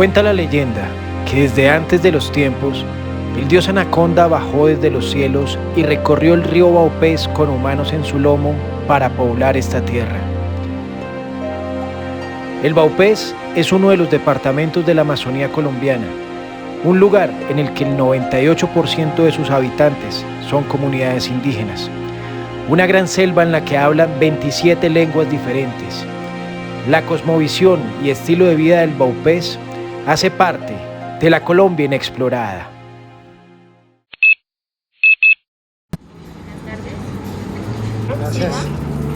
Cuenta la leyenda que desde antes de los tiempos, el dios Anaconda bajó desde los cielos y recorrió el río Vaupés con humanos en su lomo para poblar esta tierra. El Vaupés es uno de los departamentos de la Amazonía colombiana, un lugar en el que el 98% de sus habitantes son comunidades indígenas, una gran selva en la que hablan 27 lenguas diferentes. La cosmovisión y estilo de vida del Vaupés hace parte de la Colombia inexplorada. Gracias.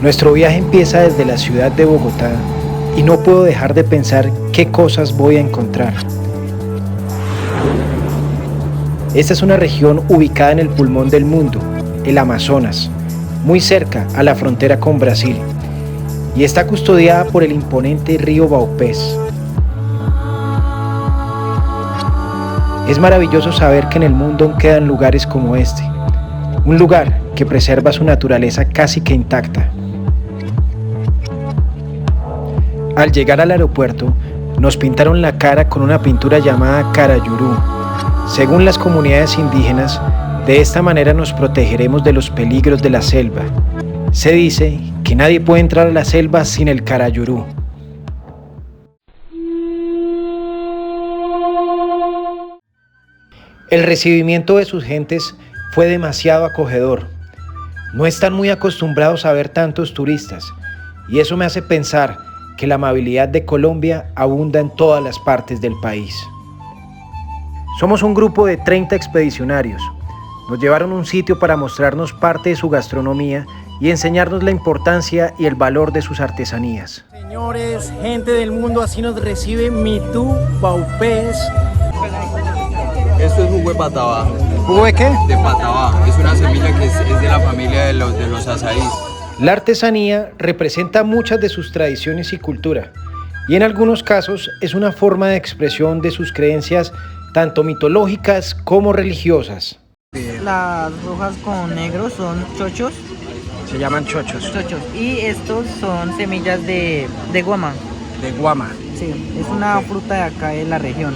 Nuestro viaje empieza desde la ciudad de Bogotá y no puedo dejar de pensar qué cosas voy a encontrar. Esta es una región ubicada en el pulmón del mundo, el Amazonas, muy cerca a la frontera con Brasil, y está custodiada por el imponente río Vaupés. Es maravilloso saber que en el mundo aún quedan lugares como este, un lugar que preserva su naturaleza casi que intacta. Al llegar al aeropuerto, nos pintaron la cara con una pintura llamada Carayurú. Según las comunidades indígenas, de esta manera nos protegeremos de los peligros de la selva. Se dice que nadie puede entrar a la selva sin el Carayurú. El recibimiento de sus gentes fue demasiado acogedor. No están muy acostumbrados a ver tantos turistas, y eso me hace pensar que la amabilidad de Colombia abunda en todas las partes del país. Somos un grupo de 30 expedicionarios. Nos llevaron a un sitio para mostrarnos parte de su gastronomía y enseñarnos la importancia y el valor de sus artesanías. Señores, gente del mundo, así nos recibe Mitú Vaupés. Esto es jugo de patabá. ¿Jugo de qué? De patabá. Es una semilla que es de la familia de los azaís. La artesanía representa muchas de sus tradiciones y cultura, y en algunos casos es una forma de expresión de sus creencias tanto mitológicas como religiosas. Las rojas con negro son chochos. Se llaman chochos. Y estos son semillas de guama. De guama. Sí, es una fruta de acá de la región.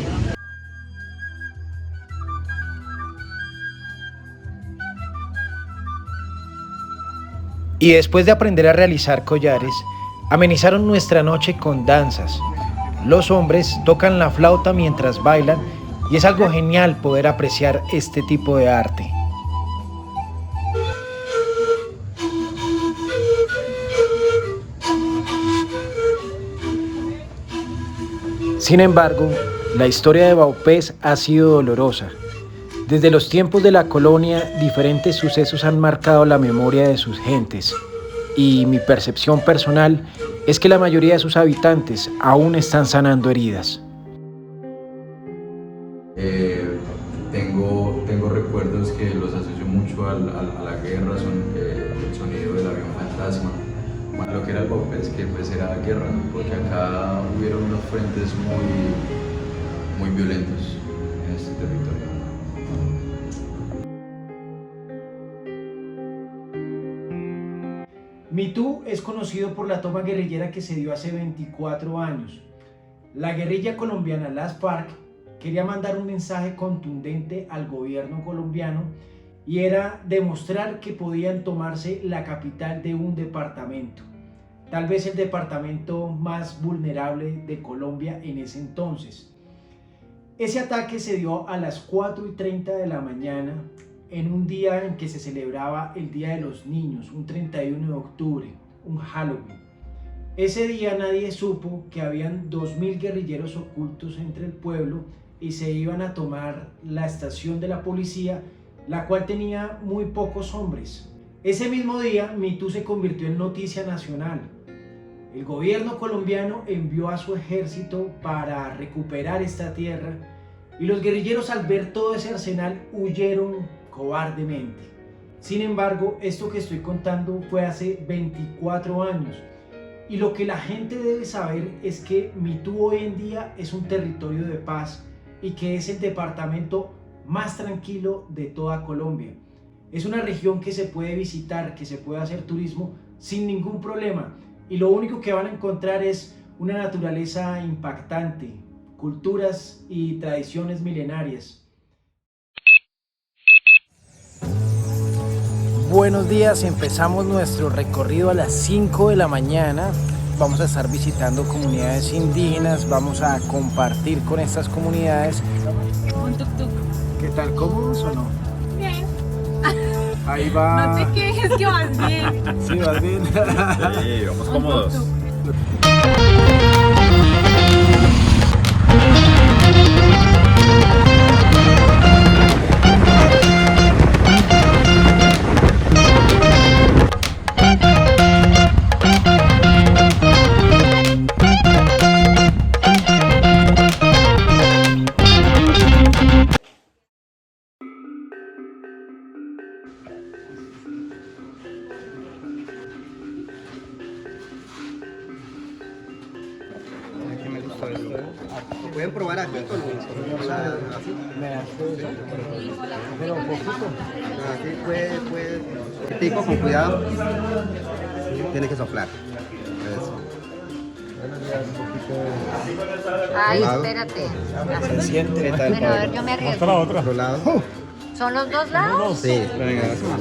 Y después de aprender a realizar collares, amenizaron nuestra noche con danzas. Los hombres tocan la flauta mientras bailan y es algo genial poder apreciar este tipo de arte. Sin embargo, la historia de Vaupés ha sido dolorosa. Desde los tiempos de la colonia, diferentes sucesos han marcado la memoria de sus gentes, y mi percepción personal es que la mayoría de sus habitantes aún están sanando heridas. Tengo recuerdos que los asocio mucho a la guerra, son el sonido del avión fantasma. Lo que era el Vaupés, que pues era guerra, ¿no? Porque acá hubieron unos frentes muy violentos en este territorio. Mitú es conocido por la toma guerrillera que se dio hace 24 años. La guerrilla colombiana, las FARC, quería mandar un mensaje contundente al gobierno colombiano y era demostrar que podían tomarse la capital de un departamento, tal vez el departamento más vulnerable de Colombia en ese entonces. Ese ataque se dio a las 4:30 de la mañana, en un día en que se celebraba el Día de los Niños, un 31 de octubre, un Halloween. Ese día nadie supo que habían 2000 guerrilleros ocultos entre el pueblo y se iban a tomar la estación de la policía, la cual tenía muy pocos hombres. Ese mismo día, Mitú se convirtió en noticia nacional. El gobierno colombiano envió a su ejército para recuperar esta tierra y los guerrilleros, al ver todo ese arsenal, huyeron cobardemente. Sin embargo, esto que estoy contando fue hace 24 años y lo que la gente debe saber es que Mitú hoy en día es un territorio de paz y que es el departamento más tranquilo de toda Colombia. Es una región que se puede visitar, que se puede hacer turismo sin ningún problema, y lo único que van a encontrar es una naturaleza impactante, culturas y tradiciones milenarias. Buenos días, empezamos nuestro recorrido a las 5 de la mañana. Vamos a estar visitando comunidades indígenas, vamos a compartir con estas comunidades. Un tuk-tuk. ¿Qué tal? ¿Cómodos o no? Bien. Ahí va. No te quejes que vas bien. Sí, vas bien. Sí, vamos cómodos. Pueden probar aquí con la así. Pero poquito. Así puede. Pico con cuidado. Tiene que soplar. Eso. Ay, Lado. espérate. Se siente. ¿Qué tal? Bueno, a ver, yo me arriesgo. Otro lado. ¿Son los dos lados? Sí.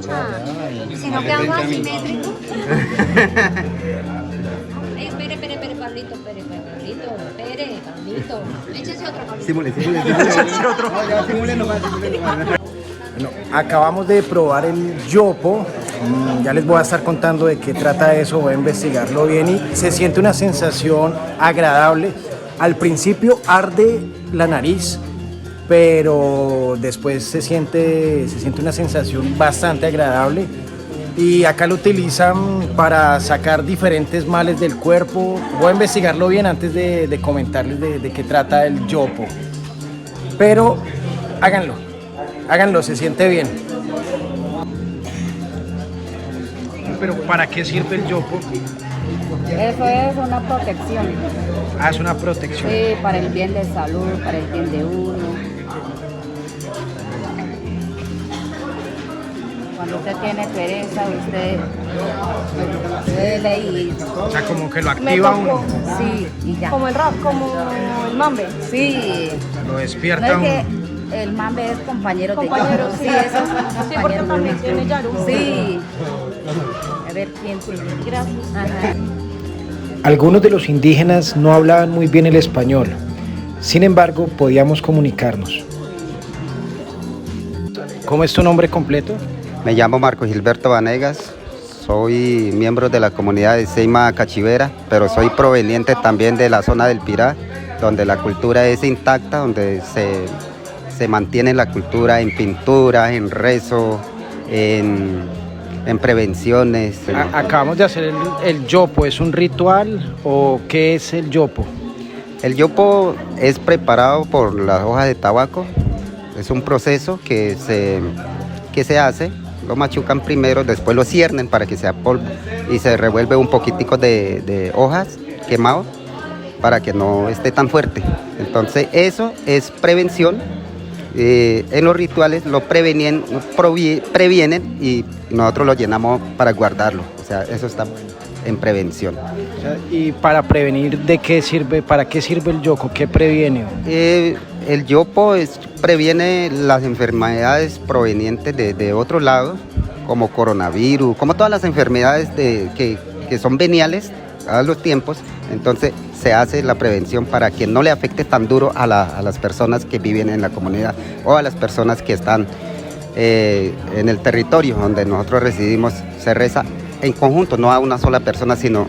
Ah, si no quedamos asimétricos. Ay, espere, Pablito, Pablito. Échese otro, Pablito. Simule. No, ya simule nomás. Bueno, acabamos de probar el yopo. Ya les voy a estar contando de qué trata eso, voy a investigarlo bien y se siente una sensación agradable. Al principio arde la nariz, pero después se siente una sensación bastante agradable. Y acá lo utilizan para sacar diferentes males del cuerpo. Voy a investigarlo bien antes de comentarles de qué trata el yopo. Pero háganlo, se siente bien. Pero ¿para qué sirve el yopo? Eso es una protección, Ah, es una protección. sí, para el bien de salud, para el bien de uno. Cuando usted tiene pereza, usted duele y... O sea, como que lo activa uno, Sí, y ya. Como el rap, como el mambe. Sí, lo no despierta es uno. que el mambe es compañero de Compañero, yopo. sí. Sí, eso es Sí, porque compañero también nuestro. tiene yaru. Sí. A ver, ¿quién sigue? Gracias. Ajá. Algunos de los indígenas no hablaban muy bien el español, sin embargo podíamos comunicarnos. ¿Cómo es tu nombre completo? Me llamo Marco Gilberto Vanegas. Soy miembro de la comunidad de Seima Cachivera, pero soy proveniente también de la zona del Pirá, donde la cultura es intacta, donde se mantiene la cultura en pintura, en rezo, en prevenciones. Acabamos de hacer el yopo, ¿es un ritual o qué es el yopo? El yopo es preparado por las hojas de tabaco. Es un proceso que se hace. Lo machucan primero, después lo ciernen para que sea polvo y se revuelve un poquitico de hojas quemado para que no esté tan fuerte. Entonces eso es prevención. En los rituales lo previenen y nosotros lo llenamos para guardarlo. O sea, eso está en prevención. O sea, ¿y para prevenir de qué sirve, para qué sirve el yopo? ¿Qué previene? El yopo previene las enfermedades provenientes de otros lados, como coronavirus, como todas las enfermedades que son veniales a los tiempos. Entonces se hace la prevención para que no le afecte tan duro a las personas que viven en la comunidad o a las personas que están en el territorio donde nosotros residimos. Se reza en conjunto, no a una sola persona, sino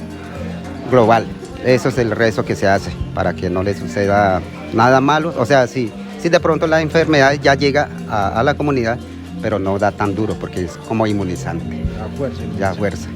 global. Eso es el rezo que se hace para que no le suceda nada malo. O sea, si de pronto la enfermedad ya llega a la comunidad, pero no da tan duro porque es como inmunizante. A fuerza. Ya fuerza.